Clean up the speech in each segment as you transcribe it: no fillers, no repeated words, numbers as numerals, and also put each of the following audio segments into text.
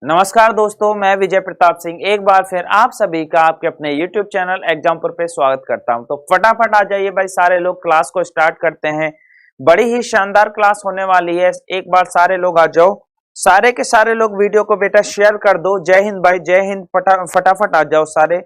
नमस्कार दोस्तों, मैं विजय प्रताप सिंह एक बार फिर आप सभी का आपके अपने YouTube चैनल एग्जाम्पुल पे स्वागत करता हूं। तो फटाफट आ जाइए भाई, सारे लोग क्लास को स्टार्ट करते हैं। बड़ी ही शानदार क्लास होने वाली है। एक बार सारे लोग आ जाओ, सारे के सारे लोग वीडियो को बेटा शेयर कर दो। जय हिंद भाई, जय हिंद। फटाफट आ जाओ सारे।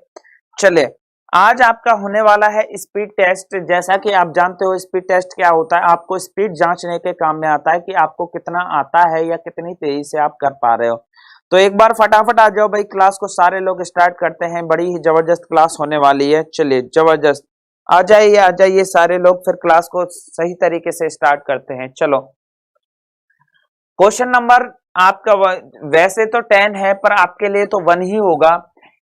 चले, आज आपका होने वाला है स्पीड टेस्ट। जैसा कि आप जानते हो स्पीड टेस्ट क्या होता है, आपको स्पीड जांचने के काम में आता है कि आपको कितना आता है या कितनी तेजी से आप कर पा रहे हो। तो एक बार फटाफट आ जाओ भाई, क्लास को सारे लोग स्टार्ट करते हैं। बड़ी ही जबरदस्त क्लास होने वाली है। चलिए जबरदस्त, आ जाइए सारे लोग, फिर क्लास को सही तरीके से स्टार्ट करते हैं। चलो, क्वेश्चन नंबर आपका वैसे तो 10 है, पर आपके लिए तो 1 ही होगा।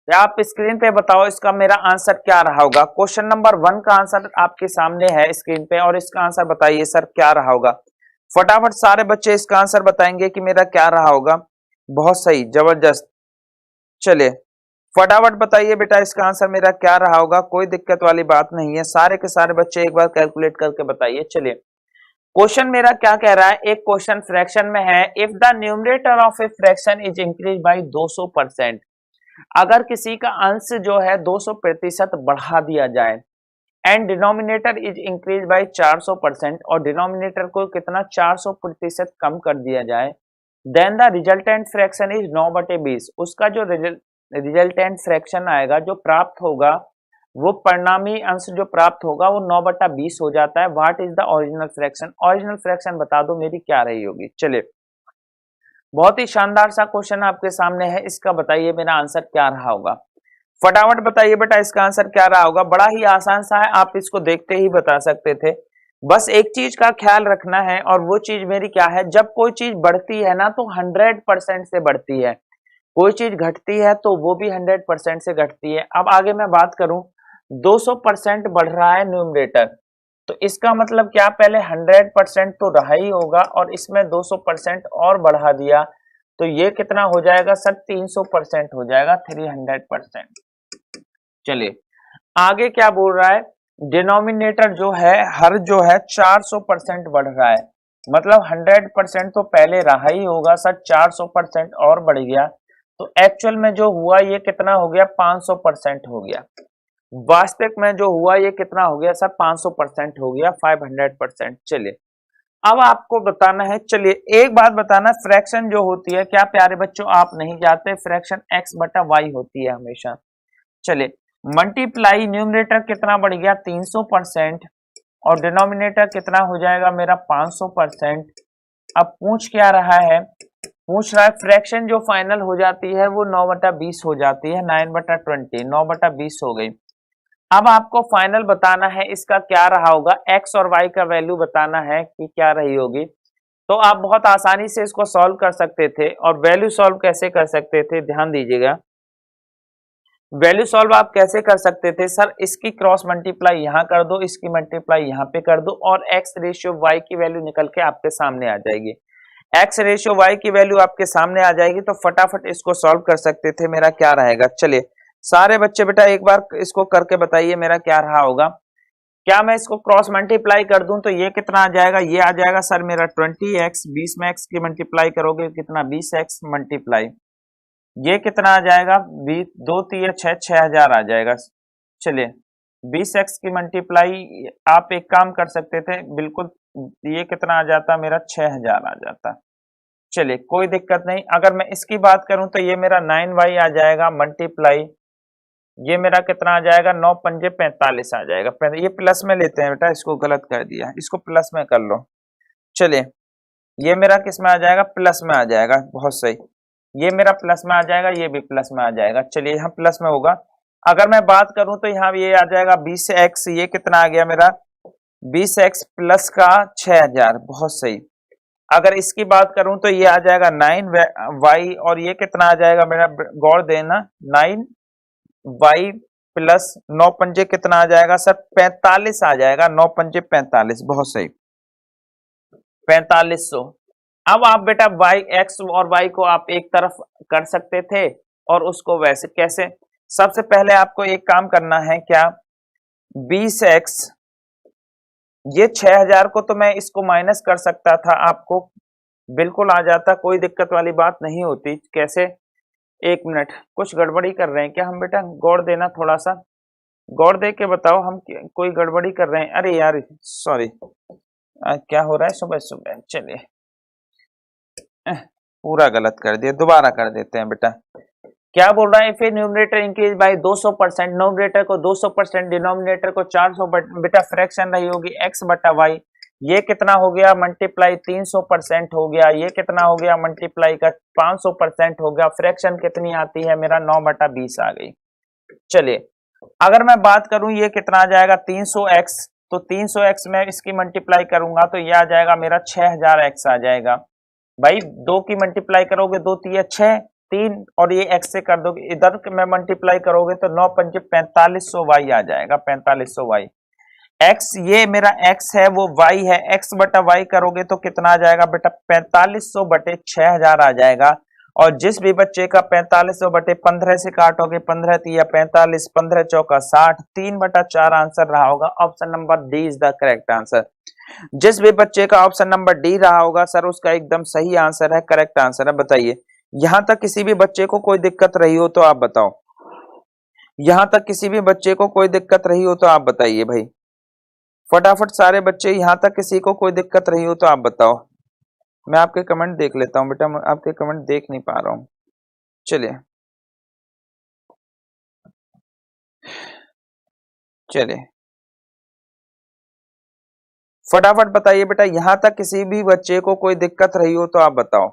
या आप स्क्रीन पे बताओ इसका मेरा आंसर क्या रहा होगा। क्वेश्चन नंबर 1 का आंसर आपके सामने है स्क्रीन पे, और इसका आंसर बताइए सर क्या रहा होगा। फटाफट सारे बच्चे इसका आंसर बताएंगे कि मेरा क्या रहा होगा। बहुत सही, जबरदस्त। चलिए फटाफट बताइए बेटा, इसका आंसर मेरा क्या रहा होगा। कोई दिक्कत वाली बात नहीं है, सारे के सारे बच्चे एक बार कैलकुलेट करके बताइए। चलिए, क्वेश्चन मेरा क्या कह रहा है। एक क्वेश्चन फ्रैक्शन में है। If the numerator of a fraction is increase by 200%, अगर किसी का अंश जो है 200% बढ़ा दिया जाए, and denominator is increase by 400%, और डिनोमिनेटर को कितना 400% कम कर दिया जाए, then the resultant fraction is 9/20। उसका जो रिजल्टेंट फ्रैक्शन आएगा, जो प्राप्त होगा, वो परिणामी अंश जो प्राप्त होगा वो 9/20 हो जाता है। What is the original fraction. Original fraction बता दो मेरी क्या रही होगी। चलिए, बहुत ही शानदार सा क्वेश्चन आपके सामने है। इसका बताइए मेरा आंसर क्या रहा होगा। फटाफट बताइए बेटा, इसका आंसर क्या रहा होगा। बड़ा ही आसान सा है, आप इसको देखते ही बता सकते थे। बस एक चीज का ख्याल रखना है, और वो चीज मेरी क्या है, जब कोई चीज बढ़ती है ना तो 100% से बढ़ती है, कोई चीज घटती है तो वो भी 100% से घटती है। अब आगे मैं बात करूं, 200% बढ़ रहा है न्यूमरेटर, तो इसका मतलब क्या, पहले 100% तो रहा ही होगा, और इसमें 200% और बढ़ा दिया, तो ये कितना हो जाएगा सर, 300% हो जाएगा, 300%। चलिए आगे क्या बोल रहा है, डिनोमिनेटर जो है हर जो है 400% बढ़ रहा है, मतलब 100% तो पहले रहा ही होगा सर, 400% और बढ़ गया, तो एक्चुअल में जो हुआ ये कितना हो गया, 500% हो गया। वास्तविक में जो हुआ ये कितना हो गया सर, 500% हो गया, 500%। चलिए अब आपको बताना है। चलिए एक बात बताना, फ्रैक्शन जो होती है, क्या प्यारे बच्चों आप नहीं जानते, फ्रैक्शन x/y होती है हमेशा। चलिए, मल्टीप्लाई न्यूमरेटर कितना बढ़ गया, 300%, और डिनोमिनेटर कितना हो जाएगा मेरा, 500%। अब पूछ क्या रहा है, पूछ रहा है फ्रैक्शन जो फाइनल हो जाती है वो 9/20 हो जाती है, 9/20, 9/20 हो गई। अब आपको फाइनल बताना है इसका क्या रहा होगा, एक्स और वाई का वैल्यू बताना है कि क्या रही होगी। तो आप बहुत आसानी से इसको सॉल्व कर सकते थे, और वैल्यू सॉल्व कैसे कर सकते थे, ध्यान दीजिएगा। वैल्यू सॉल्व आप कैसे कर सकते थे सर, इसकी क्रॉस मल्टीप्लाई यहाँ कर दो, इसकी मल्टीप्लाई यहाँ पे कर दो, और एक्स रेशियो वाई की वैल्यू निकल के आपके सामने आ जाएगी। एक्स रेशियो वाई की वैल्यू आपके सामने आ जाएगी, तो फटाफट इसको सॉल्व कर सकते थे। मेरा क्या रहेगा, चलिए सारे बच्चे बेटा एक बार इसको करके बताइए मेरा क्या रहा होगा। क्या मैं इसको क्रॉस मल्टीप्लाई कर दूं तो ये कितना आ जाएगा, ये आ जाएगा सर मेरा 20x, 20 में x की मल्टीप्लाई करोगे कितना, 20x मल्टीप्लाई, ये कितना आ जाएगा, 20 2 3 6, 6000 आ जाएगा। चलिए 20x की मल्टीप्लाई, आप एक काम कर सकते थे बिल्कुल, ये कितना आ जाता मेरा, 6000 आ जाता। चलिए कोई दिक्कत नहीं। अगर मैं इसकी बात करूं तो ये मेरा 9y आ जाएगा मल्टीप्लाई, ये मेरा कितना आ जाएगा, 9 पंजे 45 आ जाएगा। ये प्लस में लेते हैं बेटा, इसको गलत कर दिया, इसको प्लस में कर लो। चलिए ये मेरा किस में आ जाएगा, प्लस में आ जाएगा, बहुत सही। ये मेरा प्लस में आ जाएगा, ये भी प्लस में आ जाएगा। चलिए यहाँ प्लस में होगा। अगर मैं बात करूं तो यहाँ ये आ जाएगा 20x, ये कितना आ गया मेरा, 20x प्लस का 6000, बहुत सही। अगर इसकी बात करूं तो ये आ जाएगा 9y, और ये कितना आ जाएगा मेरा, गौर देना, 9y प्लस 9 पंजे कितना आ जाएगा सर, 45 आ जाएगा, 9 पंजे 45, बहुत सही, 4500। अब आप बेटा y, x और y को आप एक तरफ कर सकते थे, और उसको वैसे कैसे, सबसे पहले आपको एक काम करना है, क्या, 20x, ये 6000 को तो मैं इसको माइनस कर सकता था आपको, बिल्कुल आ जाता, कोई दिक्कत वाली बात नहीं होती। कैसे? एक मिनट, कुछ गड़बड़ी कर रहे हैं क्या हम बेटा? गौर देना थोड़ा सा, गौर दे के बताओ हम कोई गड़बड़ी कर रहे हैं? अरे यार सॉरी, क्या हो रहा है सुबह सुबह? चलिए, पूरा गलत कर दिया, दोबारा कर देते हैं बेटा। क्या बोल रहा है? If A numerator increase by 200%, numerator को 200%, डिनोमिनेटर को 400%, बेटा फ्रैक्शन रही होगी x बटा वाई। ये कितना हो गया? मल्टीप्लाई 300% हो गया। ये कितना हो गया? मल्टीप्लाई का 500% हो गया। फ्रैक्शन कितनी आती है मेरा? 9/20 आ गई। चलिए, अगर मैं बात करूं ये कितना आ जाएगा? 300x, तो 300x में इसकी मल्टीप्लाई करूंगा तो ये आ जाएगा मेरा 6000x आ जाएगा। भाई दो की मल्टीप्लाई करोगे, दो तिया 6, 3 और ये x से कर दोगे, इधर में मल्टीप्लाई करोगे तो 9 पंजे 4500y आ जाएगा। 4500y x, ये मेरा x है, वो y है। x बटा y करोगे तो कितना आ जाएगा बेटा? 4500 बटे 6000 आ जाएगा। और जिस भी बच्चे का 4500 बटे 15 से काटोगे, 15 तिया 45, 15 चौका 60, 3/4 आंसर रहा होगा। Option number D is the correct answer. जिस भी बच्चे का ऑप्शन नंबर डी रहा होगा सर, उसका एकदम सही आंसर है, करेक्ट आंसर है। बताइए, यहां तक किसी भी बच्चे को कोई दिक्कत रही हो तो आप बताओ। यहां तक किसी भी बच्चे को कोई दिक्कत रही हो तो आप बताइए भाई, फटाफट सारे बच्चे। यहां तक किसी को कोई दिक्कत रही हो तो आप बताओ। मैं आपके कमेंट देख लेता हूं बेटा, मैं आपके कमेंट देख नहीं पा रहा हूं। चलिए चलिए, फटाफट बताइए बेटा। यहां तक किसी भी बच्चे को कोई दिक्कत रही हो तो आप बताओ।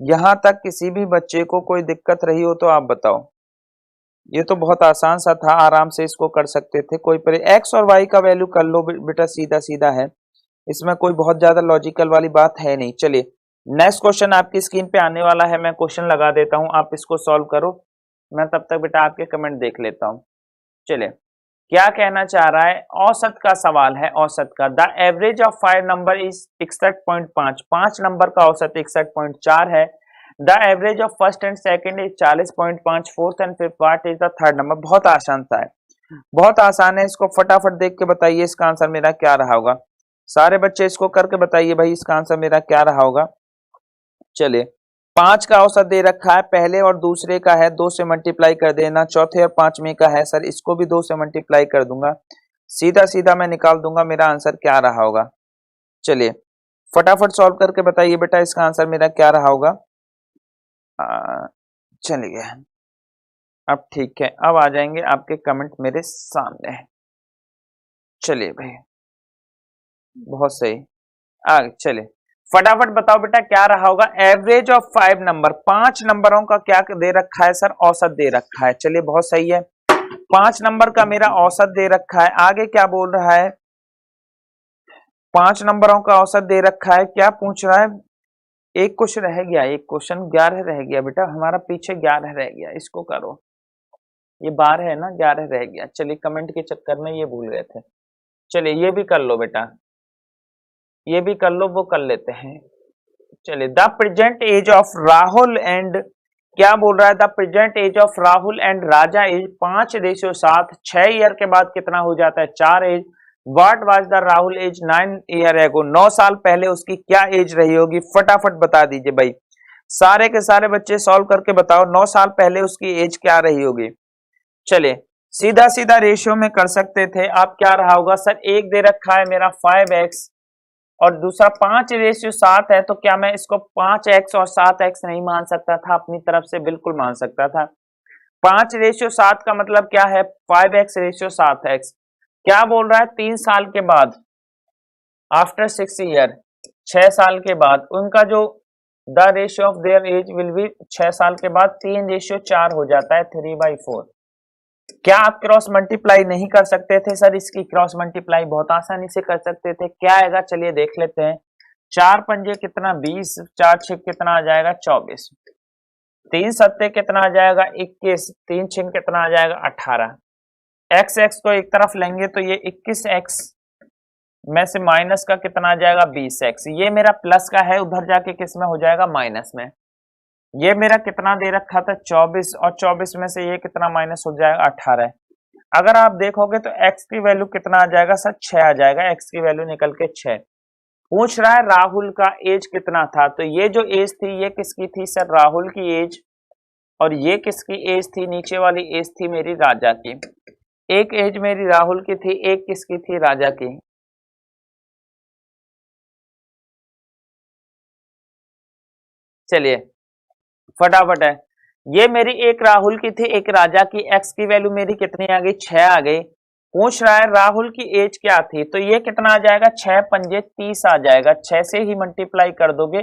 यहां तक किसी भी बच्चे को कोई दिक्कत रही हो तो आप बताओ। ये तो बहुत आसान सा था, आराम से इसको कर सकते थे। कोई पर एक्स और वाई का वैल्यू कर लो बेटा, सीधा सीधा है, इसमें कोई बहुत ज्यादा लॉजिकल वाली बात है नहीं। चलिए, नेक्स्ट क्वेश्चन आपकी स्क्रीन पे आने वाला है, मैं क्वेश्चन लगा देता हूं, आप इसको सॉल्व करो। मैं तब तक बेटा आपके कमेंट देख लेता हूं। चलिए, क्या कहना चाह रहा है? औसत का सवाल है, औसत का। The average of 5 number is 61.5, 5 number का औसत 61.4 है। The average of first and second is 40.5, fourth and fifth what is the third number? बहुत आसान सा है, बहुत आसान है। इसको फटाफट देख के बताइए इसका आंसर मेरा क्या रहा होगा। सारे बच्चे इसको करके बताइए भाई, इसका आंसर मेरा क्या रहा होगा। चलिए, 5 का औसत दे रखा है, पहले और दूसरे का है, 2 से मल्टीप्लाई कर देना। चौथे और पांचवें का है सर, इसको भी 2 से मल्टीप्लाई कर दूंगा। सीधा सीधा मैं निकाल दूंगा मेरा आंसर क्या रहा होगा। चलिए, फटाफट सॉल्व करके बताइए बेटा इसका आंसर मेरा क्या रहा होगा। चलिए, अब ठीक है, अब आ जाएंगे आपके कमेंट मेरे सामने। चलिए भाई, बहुत सही। चलिए, फटाफट बताओ बेटा क्या रहा होगा। एवरेज ऑफ 5 नंबर, 5 नंबरों का क्या दे रखा है सर? औसत दे रखा है। चलिए, बहुत सही है, 5 नंबर का मेरा औसत दे रखा है। आगे क्या बोल रहा है? 5 नंबरों का औसत दे रखा है, क्या पूछ रहा है? एक क्वेश्चन रह गया, एक क्वेश्चन 11 रह गया बेटा हमारा, पीछे 11 रह गया, इसको करो। ये 12 है ना, 11 रह गया। चलिए, कमेंट के चक्कर में ये भूल गए थे। चलिए, ये भी कर लो बेटा, ये भी कर लो, वो कर लेते हैं। चलिए, the present age of Rahul and, क्या बोल रहा है? The present age of Rahul and Raja is 5:7। 6 year के बाद कितना हो जाता है? 4 age. What was the Rahul age 9 year ago? 9 साल पहले उसकी क्या एज रही होगी? फटाफट बता दीजिए भाई, सारे के सारे बच्चे सॉल्व करके बताओ 9 साल पहले उसकी एज क्या रही होगी। चलिए, सीधा सीधा रेशियो में कर सकते थे आप। क्या रहा होगा सर? एक दे रखा है मेरा 5x और दूसरा 5:7 है, तो क्या मैं इसको 5x और 7x नहीं मान सकता था? अपनी तरफ से बिल्कुल मान सकता था। 5:7 का मतलब क्या है? 5x:7x। क्या बोल रहा है? 3 साल के बाद, आफ्टर 6 ईयर, 6 साल के बाद उनका जो the ratio of their age will be, 6 साल के बाद 3:4 हो जाता है, 3/4। क्या आप क्रॉस मल्टीप्लाई नहीं कर सकते थे सर? इसकी क्रॉस मल्टीप्लाई बहुत आसानी से कर सकते थे। क्या आएगा? चलिए देख लेते हैं। 4 पंजे कितना? 20, 4 6 कितना आ जाएगा? 24, 3 सत्ते कितना आ जाएगा? 21, 3 6 कितना आ जाएगा? 18। एक्स एक्स को एक तरफ लेंगे तो ये 21x में से माइनस का कितना आ जाएगा? 20x। ये मेरा प्लस का है, उधर जाके किस में हो जाएगा? माइनस में। ये मेरा कितना दे रखा था? 24, और 24 में से ये कितना माइनस हो जाएगा? 18। अगर आप देखोगे तो x की वैल्यू कितना आ जाएगा सर? 6 आ जाएगा, x की वैल्यू निकल के 6। पूछ रहा है राहुल का एज कितना था, तो ये जो एज थी ये किसकी थी सर, राहुल की एज, और ये किसकी एज थी, नीचे वाली एज थी मेरी राजा की। एक एज मेरी राहुल की थी, एक किसकी थी, राजा की। चलिए फटाफट है, ये मेरी एक राहुल की थी, एक राजा की, एक्स की वैल्यू मेरी कितनी आ गई, 6 आ गई। पूछ रहा है राहुल की एज क्या थी, तो ये कितना आ जाएगा, 6 पंजे 30 आ जाएगा, 6 से ही मल्टीप्लाई कर दोगे।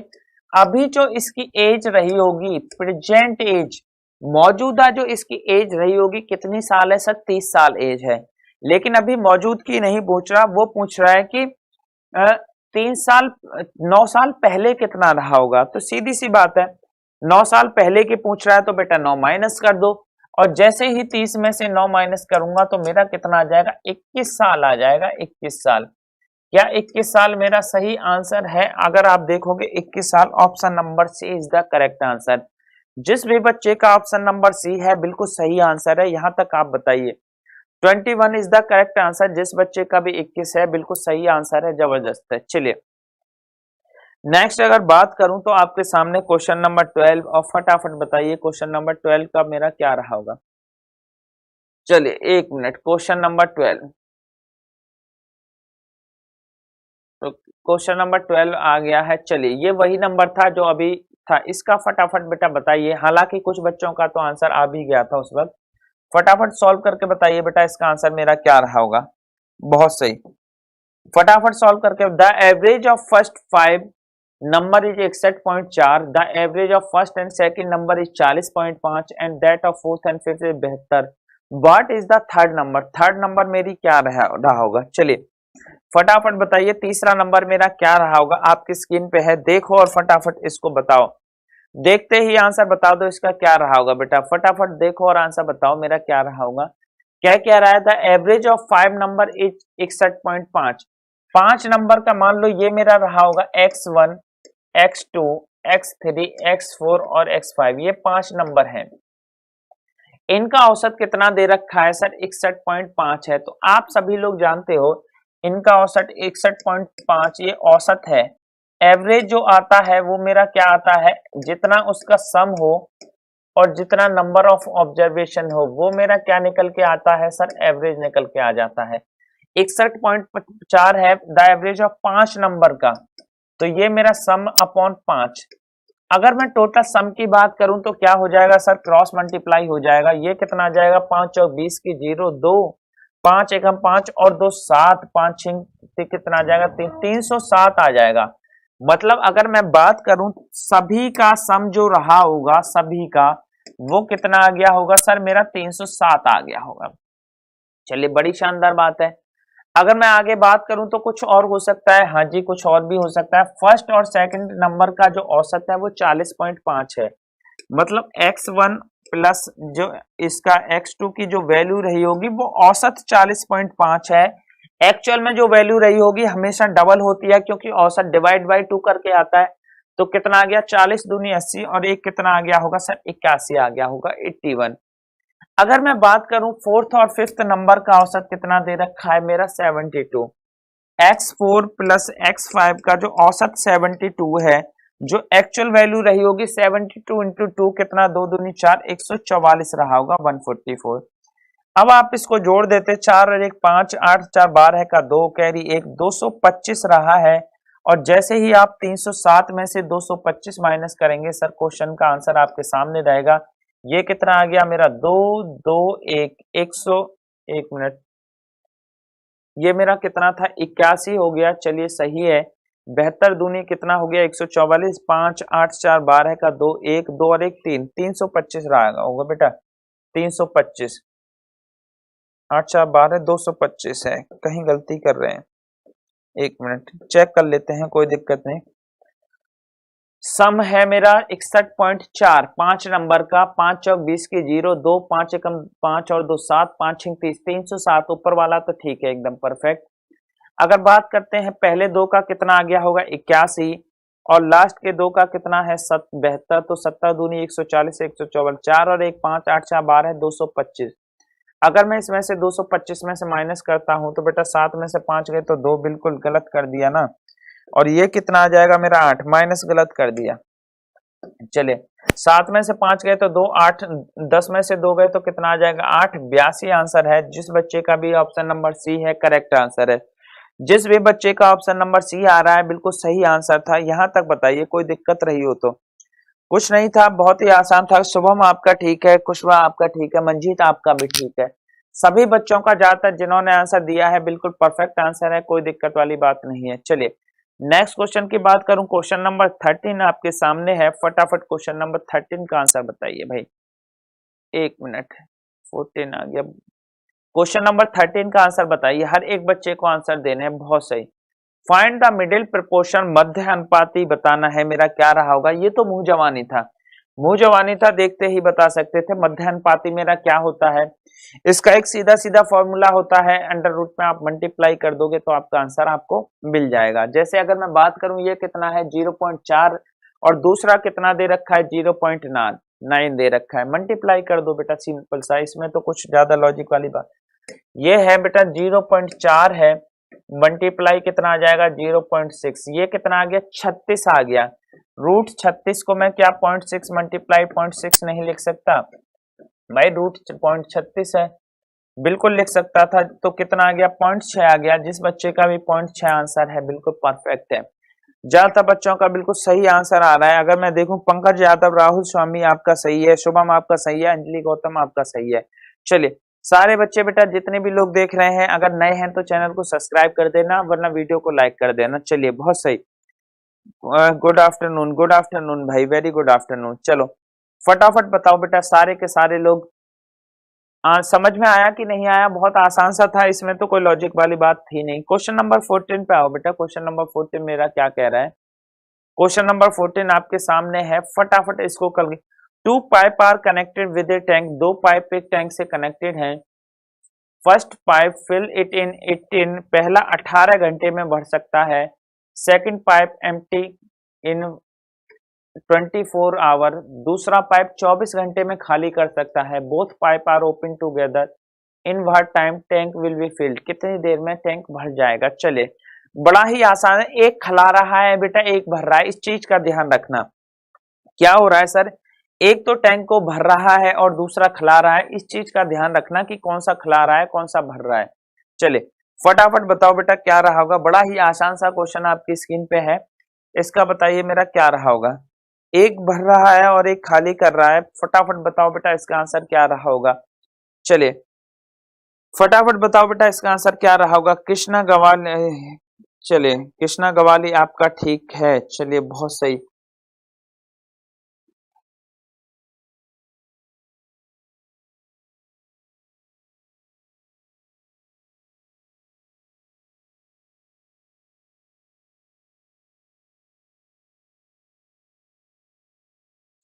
अभी जो इसकी एज रही होगी, प्रेजेंट एज, मौजूदा जो इसकी एज रही होगी कितनी साल है सर, 30 साल एज है। लेकिन अभी मौजूद की नहीं पूछ रहा, वो पूछ रहा है कि 3 साल 9 साल पहले कितना रहा होगा। तो सीधी सी बात है, 9 साल पहले की पूछ रहा है तो बेटा 9 माइनस कर दो, और जैसे ही 30 में से 9 माइनस करूंगा तो मेरा कितना आ जाएगा, 21 साल आ जाएगा, 21 साल। क्या 21 साल मेरा सही आंसर है? अगर आप देखोगे 21 साल, option number C is the correct answer. जिस भी बच्चे का ऑप्शन नंबर सी है बिल्कुल सही आंसर है, यहां तक आप बताइए। 21 इज द करेक्ट आंसर, जिस बच्चे का भी 21 है बिल्कुल सही आंसर है, जबरदस्त है। चलिए नेक्स्ट अगर बात करूं तो आपके सामने क्वेश्चन नंबर 12, और फटाफट बताइए क्वेश्चन नंबर 12 का मेरा क्या रहा होगा। चलिए एक मिनट, क्वेश्चन नंबर 12, तो क्वेश्चन नंबर 12 आ गया है। चलिए ये वही नंबर था जो अभी था, इसका फटाफट बेटा बताइए। हालांकि कुछ बच्चों का तो आंसर आ भी गया था उस वक्त, फटाफट सॉल्व करके बताइए बेटा इसका आंसर मेरा क्या रहा होगा। बहुत सही, फटाफट सॉल्व करके। The average of first 5 number is 61.4, the average of first and second number is 40.5 and that of fourth and fifth is 72। What is the third number, third number मेरी क्या रहा होगा। चलिए फटाफट बताइए तीसरा नंबर मेरा क्या रहा होगा, आपकी स्क्रीन पे है, देखो और फटाफट इसको बताओ। देखते ही आंसर बता दो इसका क्या रहा होगा बेटा, फटाफट देखो और आंसर बताओ मेरा क्या रहा होगा। क्या कह रहा है, the average of 5 number is 61.5। 5 number का मान लो ये मेरा रहा होगा x1, x2, x3, x4 और x5, ये 5 नंबर हैं। इनका औसत कितना दे रखा है सर, 61.5 है। तो आप सभी लोग जानते हो इनका औसत 61.5 ये औसत है। एवरेज जो आता है वो मेरा क्या आता है, जितना उसका सम हो और जितना नंबर ऑफ ऑब्जर्वेशन हो वो मेरा क्या निकल के आता है सर, एवरेज निकल के आ जाता है। 61.4 है द एवरेज ऑफ 5 नंबर का, तो ये मेरा सम अपॉन 5। अगर मैं टोटल सम की बात करूं तो क्या हो जाएगा सर, क्रॉस मल्टीप्लाई हो जाएगा। ये कितना आ जाएगा, 5 और 20 की 0 2, 5 एकम 5 और 2 7, 5 6 कितना आ जाएगा, 307 आ जाएगा। मतलब अगर मैं बात करूं सभी का सम जो रहा होगा सभी का, वो कितना आ गया होगा सर, मेरा 307 आ गया होगा। चलिए बड़ी शानदार बात है। अगर मैं आगे बात करूं तो कुछ और हो सकता है, हाँ जी कुछ और भी हो सकता है। फर्स्ट और सेकंड नंबर का जो औसत है वो 40.5 है, मतलब x1 प्लस जो इसका x2 की जो वैल्यू रही होगी वो औसत 40.5 है। एक्चुअल में जो वैल्यू रही होगी हमेशा डबल होती है, क्योंकि औसत डिवाइड बाई 2 करके आता है। तो कितना आ गया, 40 दूनी 80, और एक कितना आ गया होगा सर, 81 आ गया होगा, 81। अगर मैं बात करूं फोर्थ और फिफ्थ नंबर का औसत कितना दे रखा है मेरा, 72। x4 प्लस x5 का जो औसत 72 है, जो एक्चुअल वैल्यू रही होगी 72 इंटू 2 कितना, 2 दूनी 4, 144 रहा होगा, 144। अब आप इसको जोड़ देते, 4 और 1 5, 8 4 12 का 2 कैरी 1, 225 रहा है। और जैसे ही आप 307 में से 225 माइनस करेंगे सर, क्वेश्चन का आंसर आपके सामने रहेगा। ये कितना आ गया मेरा, 2 2 1 100, 1 मिनट, ये मेरा कितना था, 81 हो गया। चलिए सही है। 72 दूनी कितना हो गया, 144, 5 8 4 12 का 2 1 2 और 1 3, 325 रहा होगा बेटा, 325, 8 4 12 225 है, कहीं गलती कर रहे हैं। 1 मिनट चेक कर लेते हैं, कोई दिक्कत नहीं। सम है मेरा 61.4, 5 नंबर का, 5 चौक 20 की 0 2, 5 एकम 5 और 2 7, 5 6 30, 307 ऊपर वाला तो ठीक है एकदम परफेक्ट। अगर बात करते हैं पहले दो का कितना आ गया होगा, 81, और लास्ट के दो का कितना है 72, तो 7 दूनी 140, 154, 4 और 1 5 8 4 12 225। अगर मैं इसमें से 225 में से माइनस करता हूं तो बेटा 7 में से 5 गए तो 2, बिल्कुल गलत कर दिया ना। और ये कितना आ जाएगा मेरा 8, माइनस गलत कर दिया। चलिए 7 में से 5 गए तो 2, 8 10 में से 2 गए तो कितना आ जाएगा 8, 82 आंसर है। जिस बच्चे का भी ऑप्शन नंबर सी है करेक्ट आंसर है। जिस भी बच्चे का ऑप्शन नंबर सी आ रहा है बिल्कुल सही आंसर था। यहाँ तक बताइए कोई दिक्कत रही हो तो? कुछ नहीं था, बहुत ही आसान था। शुभम आपका ठीक है, कुशवा आपका ठीक है, मंजीत आपका भी ठीक है। सभी बच्चों का ज्यादातर जिन्होंने आंसर दिया है बिल्कुल परफेक्ट आंसर है, कोई दिक्कत वाली बात नहीं है। चलिए नेक्स्ट क्वेश्चन की बात करूं, क्वेश्चन नंबर 13 आपके सामने है। फटाफट क्वेश्चन नंबर 13 का आंसर बताइए भाई। 1 मिनट, 14 आ गया। क्वेश्चन नंबर 13 का आंसर बताइए। हर एक बच्चे को आंसर देने हैं, बहुत सही। फाइंड द मिडिल प्रपोर्शन, मध्य अनुपाती बताना है मेरा, क्या रहा होगा? ये तो मुंह जवानी था, मुंह जवानी था, देखते ही बता सकते थे। मध्य अनुपाती मेरा क्या होता है? इसका एक सीधा सीधा फॉर्मूला होता है, अंडर रूट में आप मल्टीप्लाई कर दोगे तो आपका आंसर आपको मिल जाएगा। जैसे अगर मैं बात करूं ये कितना है 0.4 और दूसरा कितना दे रखा है 0.9 दे रखा है, मल्टीप्लाई कर दो बेटा, सिंपल सा, इसमें तो कुछ ज्यादा लॉजिक वाली बात। ये है बेटा 0.4 है, मल्टीप्लाई कितना आ जाएगा 0.6, ये कितना आ गया 36 आ गया। रूट 36 को मैं क्या 0.6 मल्टीप्लाई 0.6 नहीं लिख सकता भाई? रूट 0.36 है, बिल्कुल लिख सकता था। तो कितना आ गया 0.6 आ गया। जिस बच्चे का भी 0.6 आंसर है बिल्कुल परफेक्ट है। ज्यादातर बच्चों का बिल्कुल सही आंसर आ रहा है। अगर मैं देखूं पंकज यादव, राहुल स्वामी आपका सही है, शुभम आपका सही है, अंजलि गौतम आपका सही है। चलिए सारे बच्चे बेटा जितने भी लोग देख रहे हैं अगर नए हैं तो चैनल को सब्सक्राइब कर देना, वरना वीडियो को लाइक कर देना। चलिए बहुत सही, गुड आफ्टरनून, गुड आफ्टरनून भाई, वेरी गुड आफ्टरनून। चलो फटाफट बताओ बेटा सारे के सारे लोग, समझ में आया कि नहीं आया? बहुत आसान सा था, इसमें तो कोई लॉजिक वाली बात थी नहीं। क्वेश्चन नंबर 14 पे आओ बेटा। क्वेश्चन नंबर 14 मेरा क्या कह रहा है? क्वेश्चन नंबर 14 आपके सामने है, फटाफट इसको कर। 2 pipe are connected with a tank, 2 pipe एक टैंक से कनेक्टेड हैं। First pipe fill it in 18, पहला 18 घंटे में भर सकता है। Second pipe empty in 24 hour, दूसरा पाइप 24 घंटे में खाली कर सकता है। Both pipe are open together, in what time tank will be filled, कितनी देर में टैंक भर जाएगा? चले बड़ा ही आसान है, एक खिला रहा है बेटा, एक भर रहा है, इस चीज का ध्यान रखना। क्या हो रहा है सर? एक तो टैंक को भर रहा है और दूसरा खिला रहा है, इस चीज का ध्यान रखना कि कौन सा खिला रहा है कौन सा भर रहा है। चले फटाफट बताओ बेटा क्या रहा होगा। बड़ा ही आसान सा क्वेश्चन आपकी स्क्रीन पे है, इसका बताइए मेरा क्या रहा होगा। एक भर रहा है और एक खाली कर रहा है, फटाफट बताओ बेटा इसका आंसर क्या रहा होगा। चलिए फटाफट बताओ बेटा इसका आंसर क्या रहा होगा। कृष्णा गवाली, चलिए कृष्णा गवाली आपका ठीक है, चलिए बहुत सही।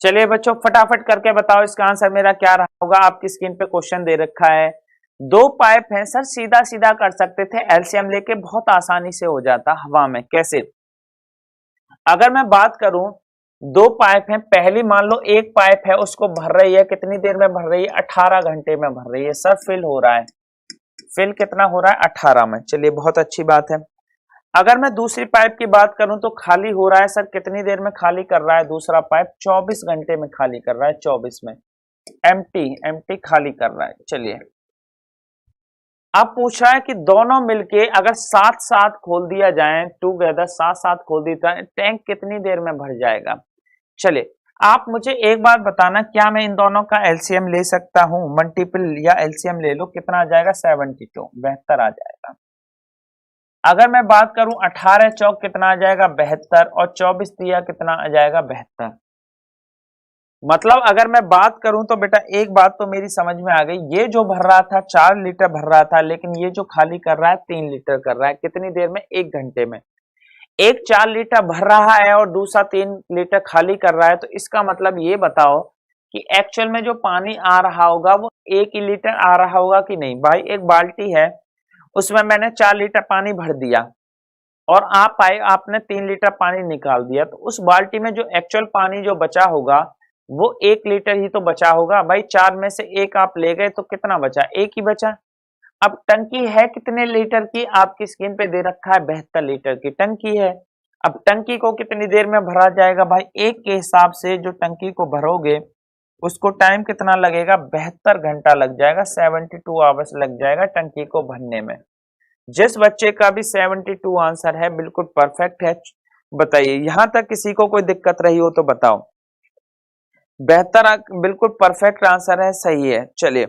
चलिए बच्चों फटाफट करके बताओ इसका आंसर मेरा क्या रहा होगा। आपकी स्क्रीन पे क्वेश्चन दे रखा है, 2 पाइप हैं सर, सीधा सीधा कर सकते थे, एलसीएम लेके बहुत आसानी से हो जाता हवा में। कैसे? अगर मैं बात करूं 2 पाइप हैं, पहली मान लो एक पाइप है उसको भर रही है, कितनी देर में भर रही है 18 घंटे में भर रही है सर, फिल हो रहा है। फिल कितना हो रहा है 18 में, चलिए बहुत अच्छी बात है। अगर मैं दूसरी पाइप की बात करूं तो खाली हो रहा है सर, कितनी देर में खाली कर रहा है दूसरा पाइप? 24 घंटे में खाली कर रहा है, 24 में। एम्प्टी एम्प्टी खाली कर रहा है। चलिए अब पूछ रहा है कि दोनों मिलके अगर साथ साथ खोल दिया जाए, टूगेदर साथ साथ खोल दिया जाए, टैंक कितनी देर में भर जाएगा? चलिए आप मुझे एक बात बताना, क्या मैं इन दोनों का एलसीएम ले सकता हूं? मल्टीपल या एलसीएम ले लो, कितना आ जाएगा 72, 72 आ जाएगा। अगर मैं बात करूं 18 चौक कितना आ जाएगा 72, और 24 दिया कितना आ जाएगा 72। मतलब अगर मैं बात करूं तो बेटा एक बात तो मेरी समझ में आ गई, ये जो भर रहा था 4 लीटर भर रहा था, लेकिन ये जो खाली कर रहा है 3 लीटर कर रहा है, कितनी देर में? 1 घंटे में। एक 4 लीटर भर रहा है और दूसरा 3 लीटर खाली कर रहा है, तो इसका मतलब ये बताओ कि एक्चुअल में जो पानी आ रहा होगा वो 1 ही लीटर आ रहा होगा कि नहीं? भाई एक बाल्टी है उसमें मैंने 4 लीटर पानी भर दिया और आप आए आपने 3 लीटर पानी निकाल दिया, तो उस बाल्टी में जो एक्चुअल पानी जो बचा होगा वो 1 लीटर ही तो बचा होगा। भाई 4 में से 1 आप ले गए तो कितना बचा? 1 ही बचा। अब टंकी है कितने लीटर की? आपकी स्क्रीन पे दे रखा है 72 लीटर की टंकी है। अब टंकी को कितनी देर में भरा जाएगा भाई, एक के हिसाब से जो टंकी को भरोगे उसको टाइम कितना लगेगा, 72 घंटा लग जाएगा, 72 आवर्स लग जाएगा टंकी को भरने में। जिस बच्चे का भी 72 आंसर है बिल्कुल परफेक्ट है, बताइए यहां तक किसी को कोई दिक्कत रही हो तो बताओ। 72 बिल्कुल परफेक्ट आंसर है, सही है। चलिए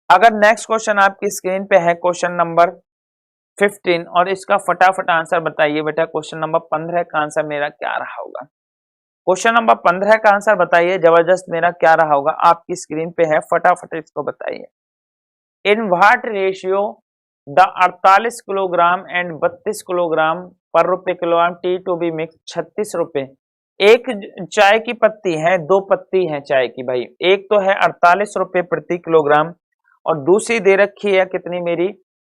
अगर नेक्स्ट क्वेश्चन आपकी स्क्रीन पे है क्वेश्चन नंबर 15 और इसका फटाफट आंसर बताइए बेटा। क्वेश्चन नंबर 15 का आंसर मेरा क्या रहा होगा, क्वेश्चन नंबर 15 का आंसर बताइए जबरदस्त मेरा क्या रहा होगा, आपकी स्क्रीन पे है, फटाफट इसको बताइए। In what ratio the 48 kilogram and 32 kilogram per रुपए kilogram tea to be mix 36 रुपए। एक चाय की पत्ती है, दो पत्ती है चाय की भाई, एक तो है 48 रुपए प्रति किलोग्राम और दूसरी दे रखी है कितनी मेरी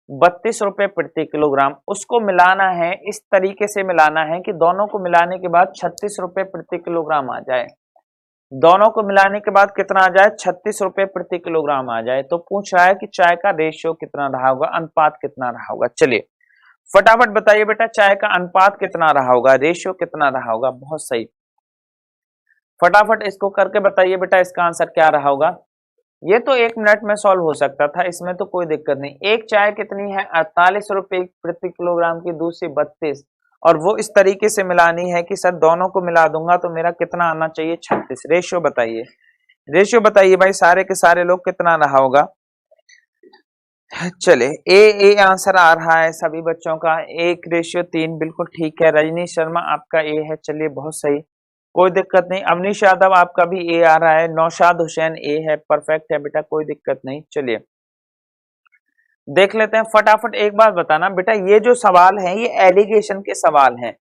32 रुपए प्रति किलोग्राम। उसको मिलाना है, इस तरीके से मिलाना है कि दोनों को मिलाने के बाद 36 रुपए प्रति किलोग्राम आ जाए। दोनों को मिलाने के बाद कितना आ जाए, 36 रुपए प्रति किलोग्राम आ जाए। तो पूछ रहा है कि चाय का रेशियो कितना रहा होगा, अनुपात कितना रहा होगा। चलिए फटाफट बताइए बेटा, चाय का अनुपात कितना रहा होगा, रेशियो कितना रहा होगा। बहुत सही, फटाफट इसको करके बताइए बेटा, इसका आंसर क्या रहा होगा। ये तो 1 मिनट में सॉल्व हो सकता था, इसमें तो कोई दिक्कत नहीं। एक चाय कितनी है 48 रुपए प्रति किलोग्राम की, दूसरी 32, और वो इस तरीके से मिलानी है कि सर दोनों को मिला दूंगा तो मेरा कितना आना चाहिए 36। रेशियो बताइए, रेशियो बताइए भाई, सारे के सारे लोग कितना रहा होगा। चले ए आंसर आ रहा है सभी बच्चों का, 1:3, बिल्कुल ठीक है। रजनीश शर्मा आपका ए है, चलिए बहुत सही, कोई दिक्कत नहीं। अवनीश यादव आपका भी ए आ रहा है, नौशाद हुसैन ए है, परफेक्ट है बेटा, कोई दिक्कत नहीं। चलिए देख लेते हैं फटाफट। एक बात बताना बेटा, ये जो सवाल है ये एलिगेशन के सवाल हैं।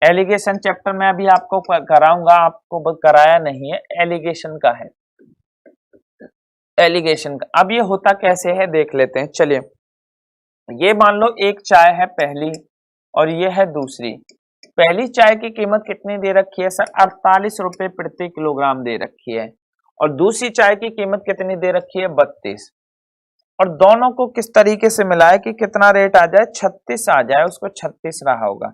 एलिगेशन चैप्टर में अभी आपको कराऊंगा, आपको कराया नहीं है, एलिगेशन का है, एलिगेशन का। अब ये होता कैसे है देख लेते हैं। चलिए ये मान लो एक चाय है पहली और ये है दूसरी। पहली चाय की कीमत कितनी दे रखी है सर, 48 रुपए प्रति किलोग्राम दे रखी है, और दूसरी चाय की कीमत कितनी दे रखी है 32। और दोनों को किस तरीके से मिलाए कि कितना रेट आ जाए, 36 आ जाए, उसको 36 रहा होगा।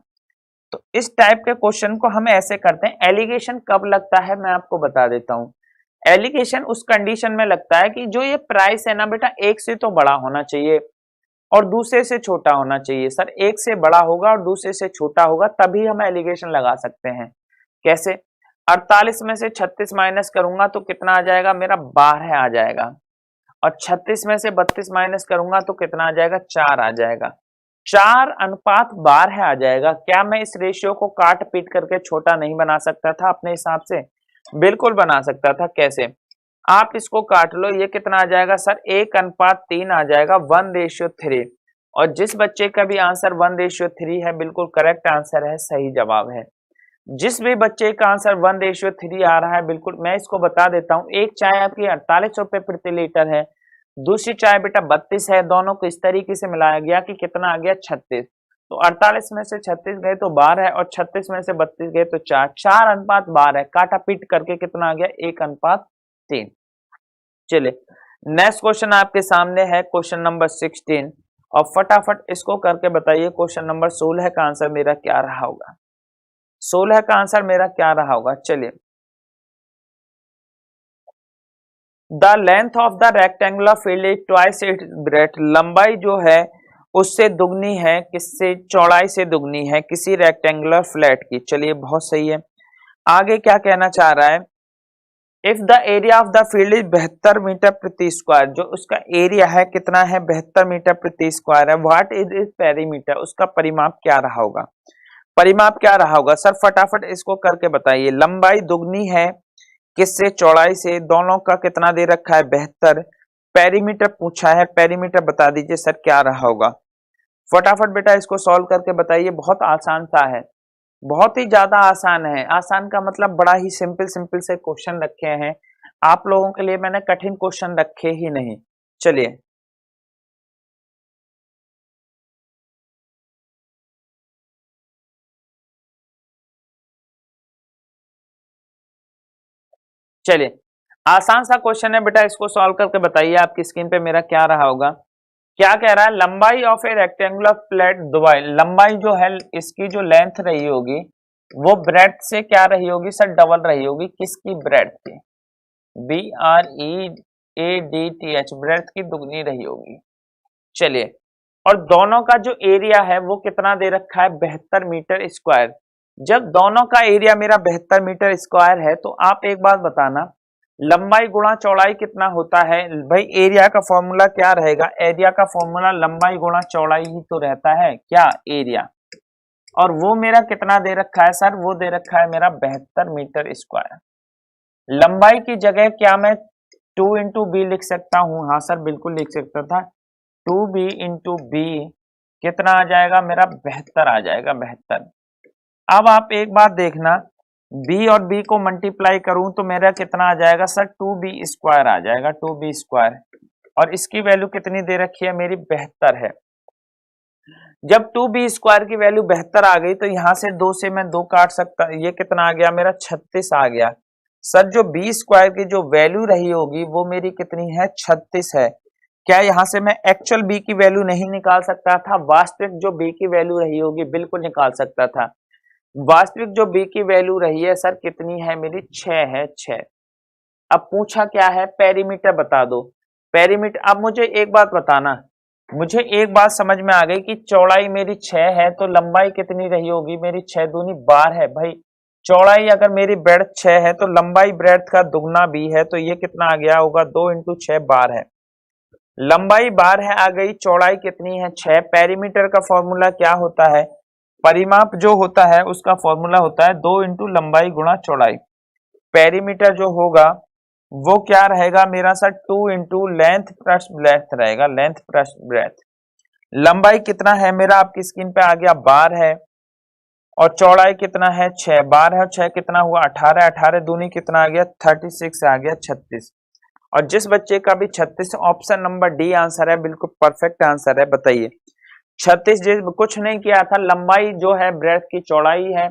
तो इस टाइप के क्वेश्चन को हम ऐसे करते हैं। एलिगेशन कब लगता है मैं आपको बता देता हूं। एलिगेशन उस कंडीशन में लगता है कि जो ये प्राइस है ना बेटा, एक से तो बड़ा होना चाहिए और दूसरे से छोटा होना चाहिए। सर एक से बड़ा होगा और दूसरे से छोटा होगा तभी हम एलिगेशन लगा सकते हैं। कैसे, 48 में से 36 माइनस करूंगा तो कितना आ जाएगा मेरा, 12 आ जाएगा, और 36 में से 32 माइनस करूंगा तो कितना आ जाएगा, 4 आ जाएगा। 4:12 आ जाएगा। क्या मैं इस रेशियो को काट पीट करके छोटा नहीं बना सकता था अपने हिसाब से, बिल्कुल बना सकता था। कैसे, आप इसको काट लो, ये कितना आ जाएगा सर, 1:3 आ जाएगा, 1:3। और जिस बच्चे का भी आंसर 1:3 है बिल्कुल करेक्ट आंसर है, सही जवाब है। जिस भी बच्चे का आंसर 1:3 आ रहा है बिल्कुल, मैं इसको बता देता हूँ। एक चाय आपकी 48 रुपए प्रति लीटर है, दूसरी चाय बेटा 32 है, दोनों को इस तरीके से मिलाया गया कि कितना आ गया 36। तो 48 में से 36 गए तो 12 है, और 36 में से 32 गए तो 4, 4:12 है, काटा पीट करके कितना आ गया 1:3। चलिए नेक्स्ट क्वेश्चन आपके सामने है क्वेश्चन नंबर 16, और फटाफट इसको करके बताइए क्वेश्चन नंबर 16 का आंसर मेरा क्या रहा होगा। 16 का आंसर मेरा क्या रहा होगा। चलिए, the length of the rectangular field is twice its breath. लंबाई जो है उससे दुगनी है, किससे, चौड़ाई से दुगनी है किसी रेक्टेंगुलर फ्लैट की। चलिए बहुत सही है। आगे क्या कहना चाह रहा है, if the area of the field is 72 metre प्रति स्क्वायर, जो उसका एरिया है कितना है 72 मीटर प्रति स्क्वायर है, व्हाट इज इज पेरीमीटर, उसका परिमाप क्या रहा होगा। परिमाप क्या रहा होगा सर, फटाफट इसको करके बताइए। लंबाई दुगनी है किससे, चौड़ाई से, दोनों का कितना दे रखा है 72, पेरीमीटर पूछा है, पेरीमीटर बता दीजिए सर क्या रहा होगा। फटाफट बेटा इसको सॉल्व करके बताइए, बहुत आसान सा है, बहुत ही ज्यादा आसान है। आसान का मतलब बड़ा ही सिंपल सिंपल से क्वेश्चन रखे हैं आप लोगों के लिए, मैंने कठिन क्वेश्चन रखे ही नहीं। चलिए चलिए आसान सा क्वेश्चन है बेटा, इसको सॉल्व करके बताइए। आपकी स्क्रीन पे मेरा क्या रहा होगा, क्या कह रहा है, लंबाई of A rectangular flat Dubai. लंबाई जो है इसकी जो लेंथ रही होगी वो ब्रेथ से क्या रही होगी सर, डबल रही होगी। किसकी, ब्रेथ की, BREADTH, ब्रेथ की दुगनी रही होगी। चलिए, और दोनों का जो एरिया है वो कितना दे रखा है, 72 मीटर स्क्वायर। जब दोनों का एरिया मेरा 72 मीटर स्क्वायर है तो आप एक बात बताना, लंबाई गुणा चौड़ाई कितना होता है भाई। एरिया का फॉर्मूला क्या रहेगा, एरिया का फॉर्मूला लंबाई गुणा चौड़ाई ही तो रहता है क्या, एरिया। और वो मेरा कितना दे रखा है सर, वो दे रखा है मेरा 72 मीटर स्क्वायर। लंबाई की जगह क्या मैं 2 इंटू बी लिख सकता हूँ, हाँ सर बिल्कुल लिख सकता था। 2b इंटू बी कितना आ जाएगा मेरा, 72 आ जाएगा, 72। अब आप एक बात देखना, b और b को मल्टीप्लाई करूं तो मेरा कितना आ जाएगा सर, 2b स्क्वायर आ जाएगा, 2b स्क्वायर। और इसकी वैल्यू कितनी दे रखी है मेरी, 72 है। जब 2b स्क्वायर की वैल्यू 72 आ गई तो यहां से 2 से मैं 2 काट सकता, ये कितना आ गया मेरा, 36 आ गया। सर जो b स्क्वायर की जो वैल्यू रही होगी वो मेरी कितनी है, 36 है। क्या यहाँ से मैं एक्चुअल b की वैल्यू नहीं निकाल सकता था, वास्तविक जो b की वैल्यू रही होगी बिल्कुल निकाल सकता था। वास्तविक जो b की वैल्यू रही है सर कितनी है मेरी, 6 है, 6। अब पूछा क्या है, पेरीमीटर बता दो। पेरीमीटर, अब मुझे एक बात बताना, मुझे एक बात समझ में आ गई कि चौड़ाई मेरी 6 है तो लंबाई कितनी रही होगी मेरी, 6 दूनी 12 है भाई। चौड़ाई अगर मेरी ब्रेड्थ 6 है तो लंबाई ब्रेड्थ का दुगना भी है, तो ये कितना आ गया होगा, 2 इंटू 6 12 है। लंबाई 12 है आ गई, चौड़ाई कितनी है, 6। पेरीमीटर का फॉर्मूला क्या होता है, परिमाप जो होता है उसका फॉर्मूला होता है 2 इंटू लंबाई गुणा चौड़ाई। पेरीमीटर जो होगा वो क्या रहेगा मेरा sir, 2 into length plus breadth रहेगा, लेंथ प्लस ब्रेथ। लंबाई कितना है मेरा, आपकी स्क्रीन पे आ गया 12 है, और चौड़ाई कितना है, 6। 12 है, 6 कितना हुआ, 18। 18 दूनी कितना आ गया, 36 आ गया, 36। और जिस बच्चे का भी 36, ऑप्शन नंबर डी आंसर है, बिल्कुल परफेक्ट आंसर है। बताइए 36 जिस कुछ नहीं किया था, लंबाई जो है ब्रेथ की चौड़ाई है,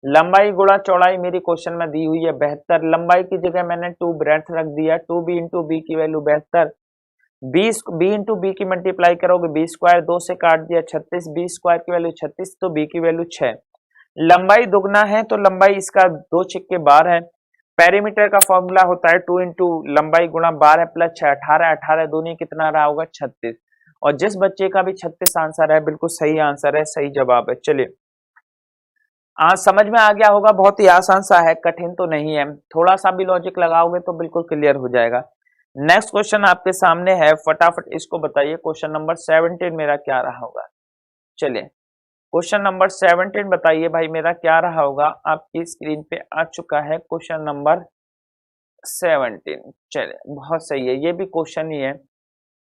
लंबाई गुणा चौड़ाई मेरी क्वेश्चन में दी हुई है 72। लंबाई की जगह मैंने 2 ब्रेथ रख दिया, 2b इंटू बी की वैल्यू 72। बी इंटू बी की मल्टीप्लाई करोगे, बी स्क्वायर 2 से काट दिया 36, बी स्क्वायर की वैल्यू 36 तो बी की वैल्यू 6। लंबाई दुगना है तो लंबाई इसका 2 छिक्के 12 है। पेरीमीटर का फॉर्मूला होता है 2 इंटू लंबाई गुणा 12 प्लस 6, 18। 18 दूनी कितना रहा होगा, 36। और जिस बच्चे का भी 36 आंसर है, बिल्कुल सही आंसर है, सही जवाब है। चलिए, आज समझ में आ गया होगा, बहुत ही आसान सा है, कठिन तो नहीं है। थोड़ा सा भी लॉजिक लगाओगे तो बिल्कुल क्लियर हो जाएगा। नेक्स्ट क्वेश्चन आपके सामने है, फटाफट इसको बताइए। क्वेश्चन नंबर 17 मेरा क्या रहा होगा। चलिए, क्वेश्चन नंबर 17 बताइए भाई मेरा क्या रहा होगा। आपकी स्क्रीन पे आ चुका है क्वेश्चन नंबर 17। चलिए, बहुत सही है, ये भी क्वेश्चन ही है।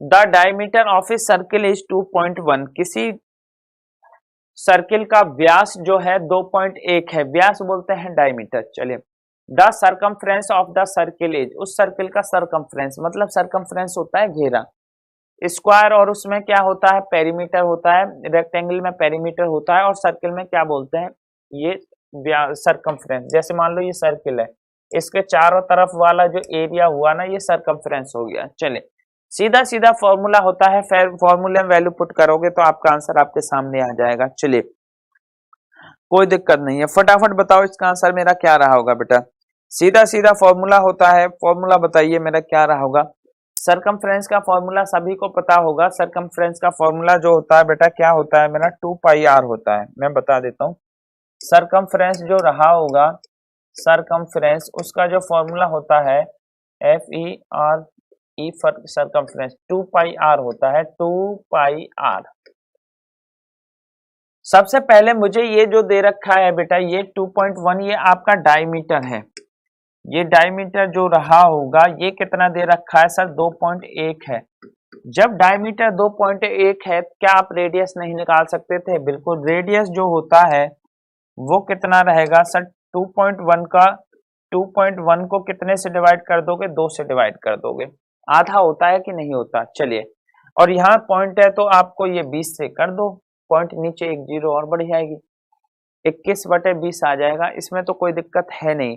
The diameter of a circle is 2.1। किसी सर्किल का व्यास जो है 2.1 है, व्यास बोलते हैं डायमीटर। चलिए, the circumference of the circle is, उस सर्किल का सरकमफ्रेंस मतलब सरकमफ्रेंस होता है घेरा, स्क्वायर, और उसमें क्या होता है, पेरीमीटर होता है। रेक्टेंगल में पेरीमीटर होता है और सर्किल में क्या बोलते हैं, ये सरकमफ्रेंस। जैसे मान लो ये सर्किल है, इसके चारों तरफ वाला जो एरिया हुआ ना, ये सरकमफ्रेंस हो गया। चलिए, सीधा सीधा फॉर्मूला होता है, फॉर्मूले में वैल्यू पुट करोगे तो आपका आंसर आपके सामने आ जाएगा। चलिए, कोई दिक्कत नहीं है, फटाफट बताओ इसका आंसर मेरा क्या रहा होगा बेटा। सीधा सीधा फॉर्मूला होता है, फॉर्मूला बताइए मेरा क्या रहा होगा। सरकमफ्रेंस का फॉर्मूला सभी को पता होगा। सरकमफ्रेंस का फॉर्मूला जो होता है बेटा, क्या होता है मेरा, 2πr होता है। मैं बता देता हूँ, सरकमफ्रेंस जो रहा होगा, सरकमफ्रेंस उसका जो फॉर्मूला होता है FERE फॉर सरकमफ्रेंस 2πr होता है, 2πr। सबसे पहले मुझे ये जो दे रखा है बेटा, ये 2.1, ये आपका डायमीटर है। ये डायमीटर जो रहा होगा ये कितना दे रखा है सर, 2.1 है। जब डायमीटर 2.1 है, क्या आप रेडियस नहीं निकाल सकते थे, बिल्कुल। रेडियस जो होता है वो कितना रहेगा सर, 2.1 का 2.1 को कितने से डिवाइड कर दोगे, 2 से डिवाइड कर दोगे। आधा होता है कि नहीं होता। चलिए, और यहाँ पॉइंट है तो आपको ये 20 से कर दो, पॉइंट नीचे एक जीरो और बढ़ जाएगी, 21/20 आ जाएगा। इसमें तो कोई दिक्कत है नहीं।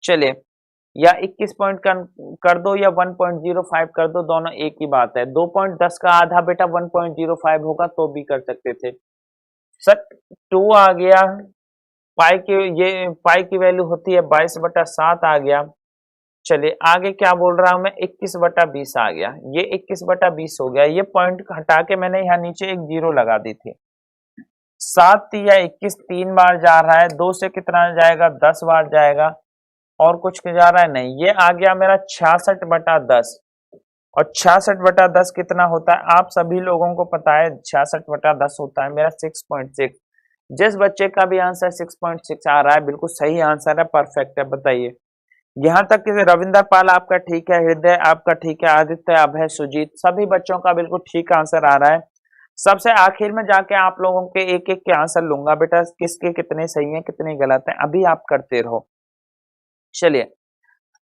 चलिए, या 21 पॉइंट कर दो या 1.05 कर दो, दोनों एक ही बात है। 2.10 का आधा बेटा 1.05 होगा तो भी कर सकते थे सर। 2 आ गया पाई की वैल्यू होती है 22/7 आ गया। चलिए आगे क्या बोल रहा हूं मैं, 21/20 आ गया। ये 21/20 हो गया। ये पॉइंट हटा के मैंने यहाँ नीचे एक जीरो लगा दी थी। 7 या 21 3 बार जा रहा है, 2 से कितना जाएगा, 10 बार जाएगा। और कुछ जा रहा है नहीं। ये आ गया मेरा 66/10। और 66/10 कितना होता है, आप सभी लोगों को पता है 66/10 होता है मेरा 6.6। जिस बच्चे का भी आंसर 6.6 आ रहा है बिल्कुल सही आंसर है, परफेक्ट है। बताइए, यहाँ तक कि रविंदर पाल आपका ठीक है, हृदय आपका ठीक है, आदित्य, अभय, सुजीत, सभी बच्चों का बिल्कुल ठीक आंसर आ रहा है। सबसे आखिर में जाके आप लोगों के एक एक के आंसर लूंगा बेटा, किसके कितने सही हैं कितने गलत हैं, अभी आप करते रहो। चलिए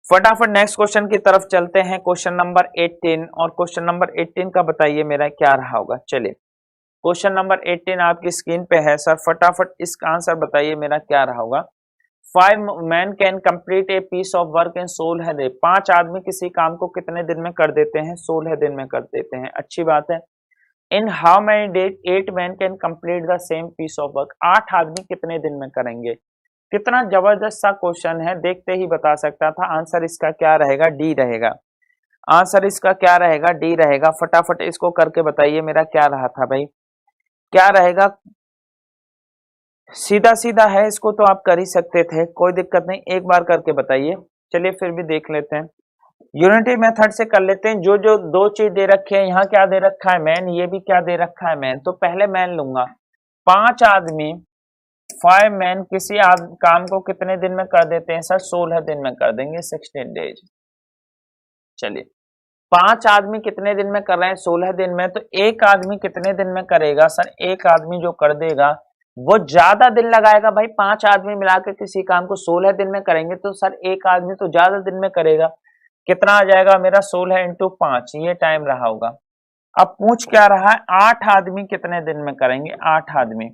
फटाफट नेक्स्ट क्वेश्चन की तरफ चलते हैं, क्वेश्चन नंबर 18। और क्वेश्चन नंबर 18 का बताइए मेरा क्या रहा होगा। चलिए क्वेश्चन नंबर 18 आपकी स्क्रीन पे है सर, फटाफट इसका आंसर बताइए मेरा क्या रहा होगा। 5 men can complete a piece of work in 16 days। 5 आदमी किसी काम को कितने दिन में कर देते हैं, 16 दिन में कर देते हैं। अच्छी बात है। In how many days 8 men can complete the same piece of work। 8 आदमी कितने दिन में करेंगे। कितना जबरदस्त सा क्वेश्चन है, देखते ही बता सकता था। आंसर इसका क्या रहेगा, डी रहेगा। आंसर इसका क्या रहेगा, डी रहेगा। फटाफट इसको करके बताइए मेरा क्या रहा था भाई, क्या रहेगा। सीधा सीधा है, इसको तो आप कर ही सकते थे, कोई दिक्कत नहीं, एक बार करके बताइए। चलिए फिर भी देख लेते हैं, यूनिटी मेथड से कर लेते हैं। जो जो दो चीज दे रखे हैं, यहाँ क्या दे रखा है मैन, ये भी क्या दे रखा है मैन, तो पहले मैन लूंगा। 5 आदमी 5 मैन किसी काम को कितने दिन में कर देते हैं सर, 16 दिन में कर देंगे, 16 डेज। चलिए 5 आदमी कितने दिन में कर रहे हैं, 16 दिन में, तो एक आदमी कितने दिन में करेगा सर, एक आदमी जो कर देगा वो ज्यादा दिन लगाएगा भाई। 5 आदमी मिलाकर किसी काम को 16 दिन में करेंगे तो सर एक आदमी तो ज्यादा दिन में करेगा। कितना आ जाएगा मेरा, 16 इंटू 5, ये टाइम रहा होगा। अब पूछ क्या रहा है, 8 आदमी कितने दिन में करेंगे, 8 आदमी,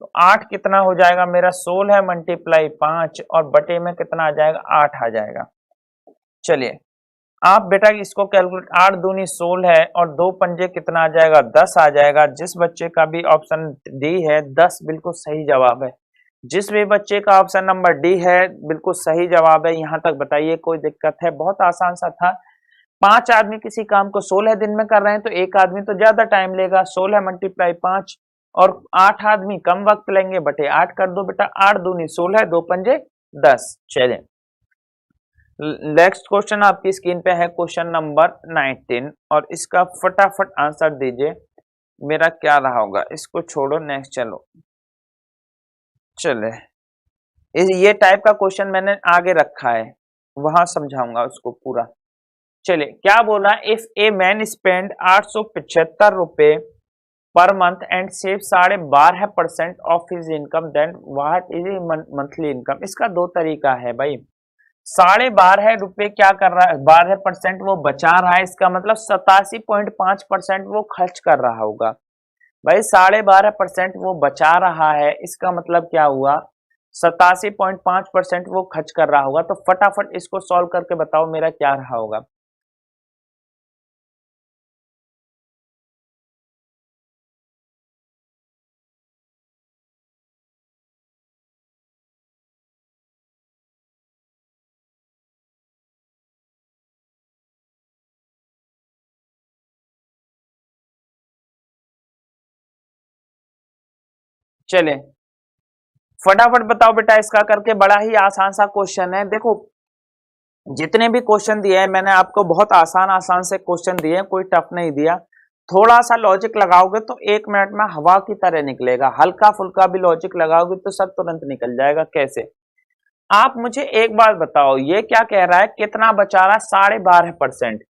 तो 8 कितना हो जाएगा मेरा, 16 मल्टीप्लाई 5 और बटे में कितना आ जाएगा, 8 आ जाएगा। चलिए आप बेटा इसको कैलकुलेट, 8 दूनी 16 है और 2 पंजे कितना आ जाएगा, 10 आ जाएगा। जिस बच्चे का भी ऑप्शन डी है 10 बिल्कुल सही जवाब है। जिस भी बच्चे का ऑप्शन नंबर डी है बिल्कुल सही जवाब है। यहाँ तक बताइए कोई दिक्कत है, बहुत आसान सा था। 5 आदमी किसी काम को 16 दिन में कर रहे हैं तो एक आदमी तो ज्यादा टाइम लेगा, 16 मल्टीप्लाई 5, और 8 आदमी कम वक्त लेंगे, बटे 8 कर दो बेटा, 8 दूनी 16, 2 पंजे 10। चलिए नेक्स्ट क्वेश्चन आपकी स्क्रीन पे है, क्वेश्चन नंबर 19, और इसका फटाफट आंसर दीजिए मेरा क्या रहा होगा। इसको छोड़ो, नेक्स्ट चलो। चले ये टाइप का क्वेश्चन मैंने आगे रखा है, वहां समझाऊंगा उसको पूरा। चलिए क्या बोला, इफ ए मैन स्पेंड 875 रुपए per month and save 12.5% of his income, then what is monthly income. इसका दो तरीका है भाई। 12.5 रुपए क्या कर रहा है, 12% वो बचा रहा है, इसका मतलब 87.5% वो खर्च कर रहा होगा। भाई 12.5% वो बचा रहा है, इसका मतलब क्या हुआ, 87.5% वो खर्च कर रहा होगा। तो फटाफट इसको सॉल्व करके बताओ मेरा क्या रहा होगा। चले फटाफट बताओ बेटा, इसका करके, बड़ा ही आसान सा क्वेश्चन है। देखो जितने भी क्वेश्चन दिए हैं मैंने आपको बहुत आसान आसान से क्वेश्चन दिए हैं, कोई टफ नहीं दिया। थोड़ा सा लॉजिक लगाओगे तो 1 मिनट में हवा की तरह निकलेगा, हल्का फुल्का भी लॉजिक लगाओगे तो सब तुरंत निकल जाएगा। कैसे, आप मुझे एक बात बताओ, ये क्या कह रहा है, कितना बचा रहा है, 12.5%।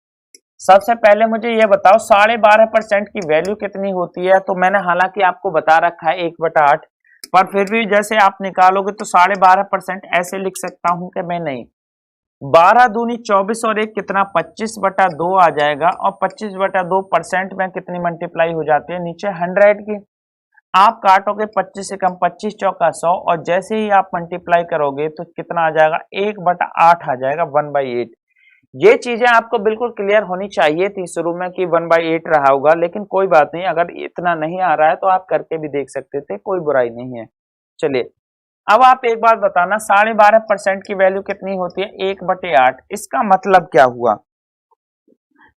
सबसे पहले मुझे ये बताओ 12.5% की वैल्यू कितनी होती है। तो मैंने हालांकि आपको बता रखा है 1/8, पर फिर भी जैसे आप निकालोगे तो 12.5% ऐसे लिख सकता हूं कि मैं नहीं, 12 दूनी 24 और एक कितना, 25/2 आ जाएगा। और 25/2% में कितनी मल्टीप्लाई हो जाती है, नीचे 100 की। आप काटोगे 25 से कम, 25 चौका 100, और जैसे ही आप मल्टीप्लाई करोगे तो कितना आ जाएगा, 1/8 आ जाएगा, 1/8। ये चीजें आपको बिल्कुल क्लियर होनी चाहिए थी शुरू में कि 1/8 रहा होगा, लेकिन कोई बात नहीं, अगर इतना नहीं आ रहा है तो आप करके भी देख सकते थे, कोई बुराई नहीं है। चलिए अब आप एक बात बताना, 12.5% की वैल्यू कितनी होती है? 1/8। इसका मतलब क्या हुआ?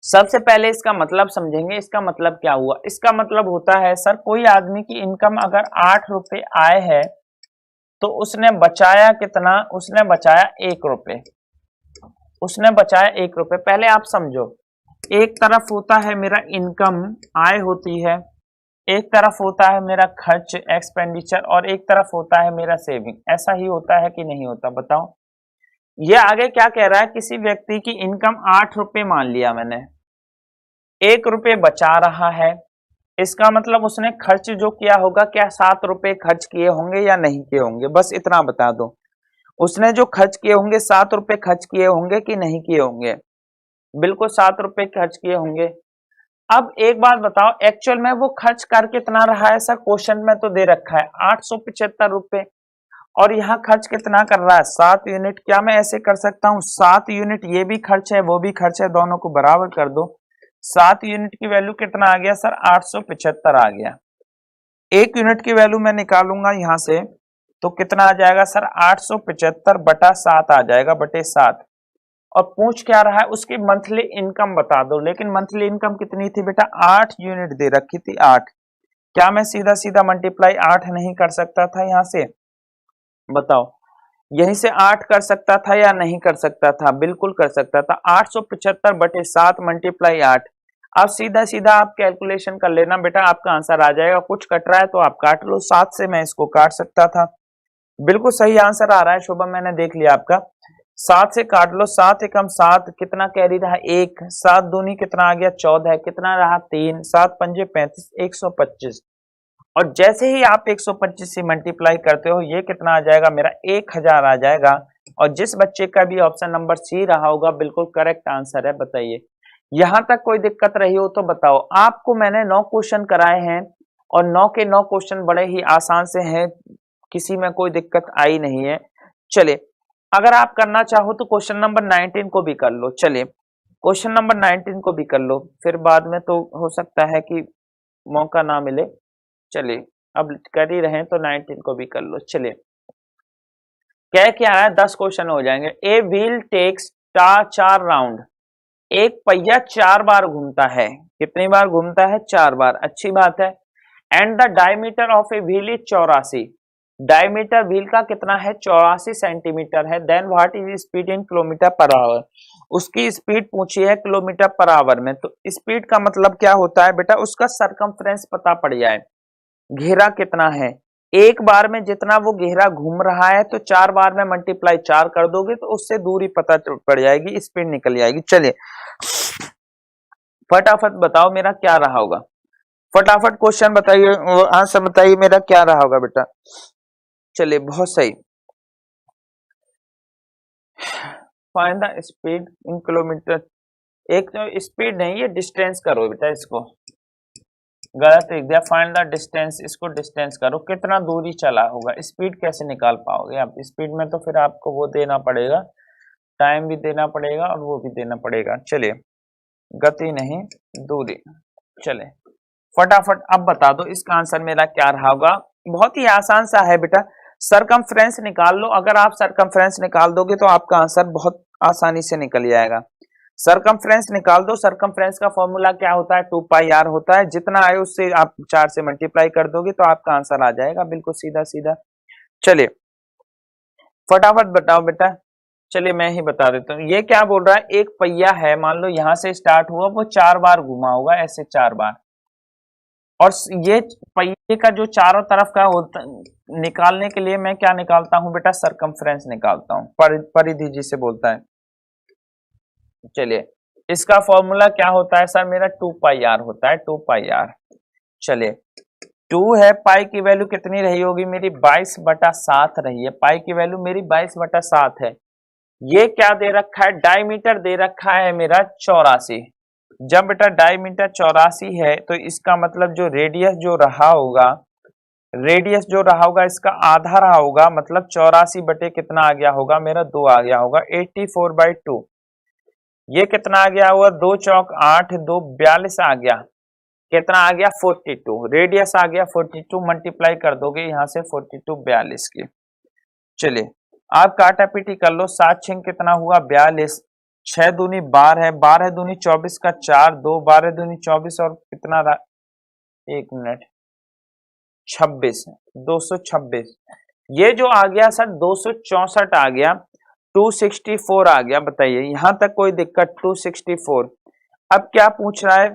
सबसे पहले इसका मतलब समझेंगे। इसका मतलब क्या हुआ? इसका मतलब होता है सर, कोई आदमी की इनकम अगर 8 रुपए आए है तो उसने बचाया कितना? उसने बचाया 1 रुपए। उसने बचाया 1 रुपए। पहले आप समझो, एक तरफ होता है मेरा इनकम, आय होती है, एक तरफ होता है मेरा खर्च, एक्सपेंडिचर, और एक तरफ होता है मेरा सेविंग। ऐसा ही होता है कि नहीं होता? बताओ। ये आगे क्या कह रहा है? किसी व्यक्ति की इनकम 8 रुपए मान लिया मैंने, 1 रुपए बचा रहा है, इसका मतलब उसने खर्च जो किया होगा, क्या 7 रुपए खर्च किए होंगे या नहीं किए होंगे? बस इतना बता दो। उसने जो खर्च किए होंगे, 7 रुपए खर्च किए होंगे कि नहीं किए होंगे? बिल्कुल 7 रुपए खर्च किए होंगे। अब एक बात बताओ, एक्चुअल में वो खर्च कर कितना रहा है? सर क्वेश्चन में तो दे रखा है 875 रुपए, और यहाँ खर्च कितना कर रहा है? 7 यूनिट। क्या मैं ऐसे कर सकता हूँ, 7 यूनिट ये भी खर्च है वो भी खर्च है, दोनों को बराबर कर दो। 7 यूनिट की वैल्यू कितना आ गया सर? 875 आ गया। 1 यूनिट की वैल्यू मैं निकालूंगा यहां से, तो कितना आ जाएगा सर? 875/7 आ जाएगा, बटे 7। और पूछ क्या रहा है? उसकी मंथली इनकम बता दो। लेकिन मंथली इनकम कितनी थी बेटा? 8 यूनिट दे रखी थी, 8। क्या मैं सीधा सीधा मल्टीप्लाई 8 नहीं कर सकता था यहां से? बताओ। यहीं से 8 कर सकता था या नहीं कर सकता था? बिल्कुल कर सकता था। 875/7 मल्टीप्लाई 8। अब सीधा सीधा आप कैलकुलेशन कर लेना बेटा, आपका आंसर आ जाएगा। कुछ कट रहा है तो आप काट लो, 7 से मैं इसको काट सकता था। बिल्कुल सही आंसर आ रहा है शुभम, मैंने देख लिया आपका। 7 से काट लो, 7 एकम 7, कितना कैरी रहा? 1। 7 दूनी कितना आ गया? 14। कितना रहा? 3। 7 पंजे 35, 125। और जैसे ही आप 125 से मल्टीप्लाई करते हो, ये कितना आ जाएगा मेरा? 1000 आ जाएगा। और जिस बच्चे का भी ऑप्शन नंबर सी रहा होगा, बिल्कुल करेक्ट आंसर है। बताइए, यहां तक कोई दिक्कत रही हो तो बताओ। आपको मैंने 9 क्वेश्चन कराए हैं, और 9 के 9 क्वेश्चन बड़े ही आसान से हैं, किसी में कोई दिक्कत आई नहीं है। चलिए, अगर आप करना चाहो तो क्वेश्चन नंबर 19 को भी कर लो। चलिए, क्वेश्चन नंबर 19 को भी कर लो, फिर बाद में तो हो सकता है कि मौका ना मिले। चलिए, अब कर ही रहे हैं तो 19 को भी कर लो। चलिए, क्या क्या है? 10 क्वेश्चन हो जाएंगे। A wheel takes 4 round. एक पहिया 4 बार घूमता है। कितनी बार घूमता है? 4 बार। अच्छी बात है। And the diameter of a wheel is 84। Diameter wheel का कितना है? 84 सेंटीमीटर है। Then what is speed in kilometre per hour. उसकी स्पीड पूछी है किलोमीटर पर आवर में। तो स्पीड का मतलब क्या होता है बेटा? उसका सरकमफ्रेंस पता पड़ जाए। घेरा कितना है? एक बार में जितना वो घेरा घूम रहा है, तो 4 बार में मल्टीप्लाई 4 कर दोगे तो उससे दूरी पता पड़ जाएगी, स्पीड निकल जाएगी। चलिए, फटाफट बताओ मेरा क्या रहा होगा। फटाफट क्वेश्चन बताइए, आंसर बताइए मेरा क्या रहा होगा बेटा। चलिए, बहुत सही। Find the speed in kilometre. एक तो स्पीड नहीं, ये डिस्टेंस करो बेटा, इसको गलत लिख दिया। फाइंड द डिस्टेंस, इसको डिस्टेंस करो, कितना दूरी चला होगा। स्पीड कैसे निकाल पाओगे आप? स्पीड में तो फिर आपको वो देना पड़ेगा, टाइम भी देना पड़ेगा और वो भी देना पड़ेगा। चलिए, गति नहीं, दूरी। चले, फटाफट अब बता दो इसका आंसर मेरा क्या रहा होगा। बहुत ही आसान सा है बेटा, सरकमफ्रेंस निकाल लो। अगर आप सरकमफ्रेंस निकाल दोगे तो आपका आंसर बहुत आसानी से निकल जाएगा। सरकमफ्रेंस निकाल दो। सरकमफ्रेंस का फॉर्मूला क्या होता है? 2πr होता है। जितना आए उससे आप 4 से मल्टीप्लाई कर दोगे तो आपका आंसर आ जाएगा, बिल्कुल सीधा सीधा। चलिए, फटाफट बताओ बेटा। चलिए, मैं ही बता देता हूँ। ये क्या बोल रहा है? एक पहिया है, मान लो यहां से स्टार्ट हुआ, वो 4 बार घुमा होगा, ऐसे 4 बार। और ये पहिए का जो चारों तरफ का होता, निकालने के लिए मैं क्या निकालता हूं बेटा? सरकमफ्रेंस निकालता हूं, परिधि जिसे बोलता है। चलिए, इसका फॉर्मूला क्या होता है सर मेरा? 2πr होता है, 2πr। चलिए, 2 है, पाई की वैल्यू कितनी रही होगी मेरी? 22/7 रही है। पाई की वैल्यू मेरी 22/7 है। ये क्या दे रखा है? डायमीटर दे रखा है मेरा 84। जब बेटा डायमीटर 84 है, तो इसका मतलब जो रेडियस जो रहा होगा, रेडियस जो रहा होगा इसका आधा रहा होगा, मतलब 84 बटे कितना आ गया होगा मेरा? 2 आ गया होगा। 84/2। ये कितना आ गया होगा? 2 चौक 8, 2 42 आ गया। कितना आ गया? 42। रेडियस आ गया 42, मल्टीप्लाई कर दोगे यहाँ से 42 42 की। चलिए आप काटापीटी कर लो, 7 6 कितना हुआ 42, 6 दूनी 12 है, 12 दूनी 24 का 4, 2 12 दूनी 24 और कितना रहा, 1 मिनट 26, 226। ये जो आ गया सर 264 आ गया, 264 आ गया, बताइए यहां तक कोई दिक्कत? 264। अब क्या पूछ रहा है?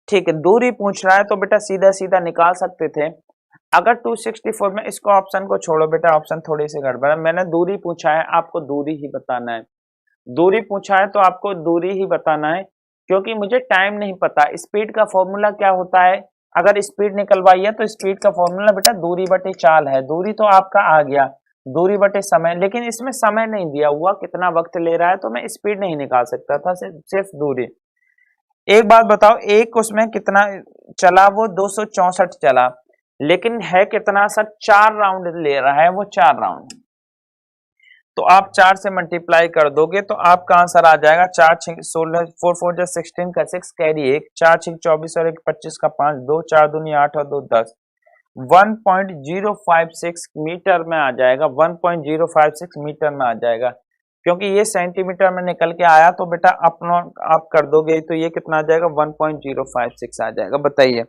ठीक है, दूरी पूछ रहा है, तो बेटा सीधा सीधा निकाल सकते थे। अगर 264 में इसको ऑप्शन को छोड़ो बेटा, ऑप्शन थोड़ी सी गड़बड़ है, मैंने दूरी पूछा है, आपको दूरी ही बताना है। दूरी पूछा है तो आपको दूरी ही बताना है, क्योंकि मुझे टाइम नहीं पता। स्पीड का फॉर्मूला क्या होता है? अगर स्पीड निकलवाई है तो स्पीड का फॉर्मूला बेटा दूरी बटे चाल है। दूरी तो आपका आ गया, दूरी बटे समय, लेकिन इसमें समय नहीं दिया हुआ, कितना वक्त ले रहा है, तो मैं स्पीड नहीं निकाल सकता था, सिर्फ दूरी। एक बात बताओ, एक उसमें कितना चला? वो 264 चला, लेकिन है कितना सर? 4 राउंड ले रहा है वो, 4 राउंड। तो आप 4 से मल्टीप्लाई कर दोगे तो आपका आंसर आ जाएगा 4 6 16, 4 4 जा 16 का 6 कैरी 1, 4 6 24 और 1 25 का 5, 2 4 दूनी 8 और 2 10, 1.056 मीटर में आ जाएगा, 1.056 मीटर में आ जाएगा। क्योंकि ये सेंटीमीटर में निकल के आया तो बेटा अपना आप कर दोगे तो ये कितना आ जाएगा? 1.056 आ जाएगा। बताइए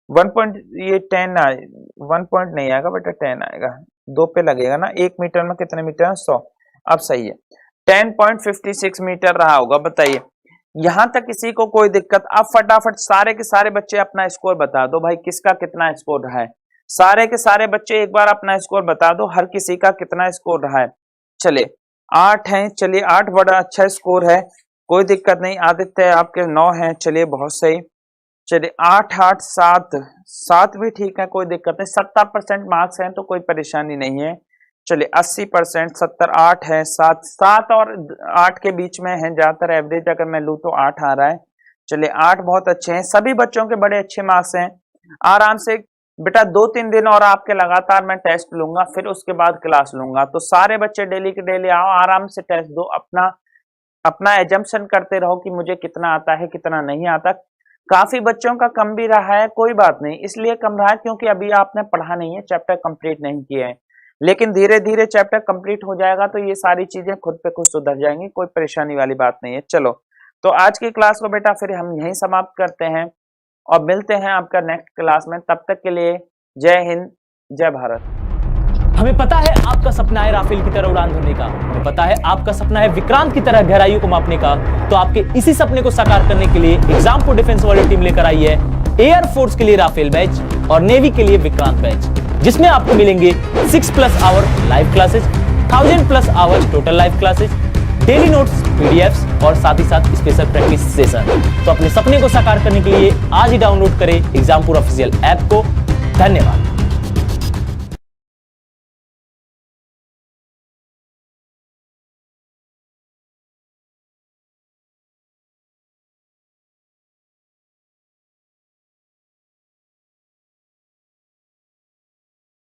1. ये 10 आए, 1 पॉइंट नहीं आएगा बेटा, 10 आएगा, 2 पे लगेगा ना। 1 मीटर में कितने मीटर है? 100। अब सही है, 10.56 मीटर रहा होगा। बताइए यहां तक किसी को कोई दिक्कत? अब फटाफट सारे के सारे बच्चे अपना स्कोर बता दो भाई, किसका कितना स्कोर रहा है। सारे के सारे बच्चे एक बार अपना स्कोर बता दो, हर किसी का कितना स्कोर रहा है। चलिए 8 है, चलिए 8 बड़ा अच्छा स्कोर है, कोई दिक्कत नहीं। आदित्य आपके 9 है, चलिए बहुत सही। चलिए 8 8 7, 7 भी ठीक है, कोई दिक्कत नहीं। 70% मार्क्स हैं तो कोई परेशानी नहीं है। चलिए 80%, 70, 8 है, 7 7 और 8 के बीच में है ज्यादातर, एवरेज अगर मैं लूँ तो 8 आ रहा है। चलिए 8 बहुत अच्छे हैं, सभी बच्चों के बड़े अच्छे मार्क्स हैं। आराम से बेटा 2-3 दिन और आपके लगातार मैं टेस्ट लूंगा, फिर उसके बाद क्लास लूंगा। तो सारे बच्चे डेली के डेली आओ, आराम से टेस्ट दो, अपना एजम्पशन करते रहो कि मुझे कितना आता है कितना नहीं आता। काफी बच्चों का कम भी रहा है, कोई बात नहीं, इसलिए कम रहा है क्योंकि अभी आपने पढ़ा नहीं है, चैप्टर कंप्लीट नहीं किए हैं। लेकिन धीरे धीरे चैप्टर कंप्लीट हो जाएगा तो ये सारी चीजें खुद पे खुद सुधर जाएंगी, कोई परेशानी वाली बात नहीं है। चलो तो आज की क्लास को बेटा फिर हम यहीं समाप्त करते हैं और मिलते हैं आपका नेक्स्ट क्लास में। तब तक के लिए जय हिंद, जय भारत। हमें पता है आपका सपना है राफेल की तरह उड़ान भरने का, हमें पता है आपका सपना है विक्रांत की तरह गहराइयों को मापने का। तो आपके इसी सपने को साकार करने के लिए एग्जाम्पल डिफेंस वाली टीम लेकर आई है एयरफोर्स के लिए राफेल बैच और नेवी के लिए विक्रांत बैच, जिसमें आपको मिलेंगे 6+ hour live classes, 1000+ hours total live classes, daily notes, PDFs और साथ ही साथ स्पेशल प्रैक्टिस सेशन। तो अपने सपने को साकार करने के लिए आज ही डाउनलोड करें एग्जाम्पल ऑफिशियल ऐप को। धन्यवाद।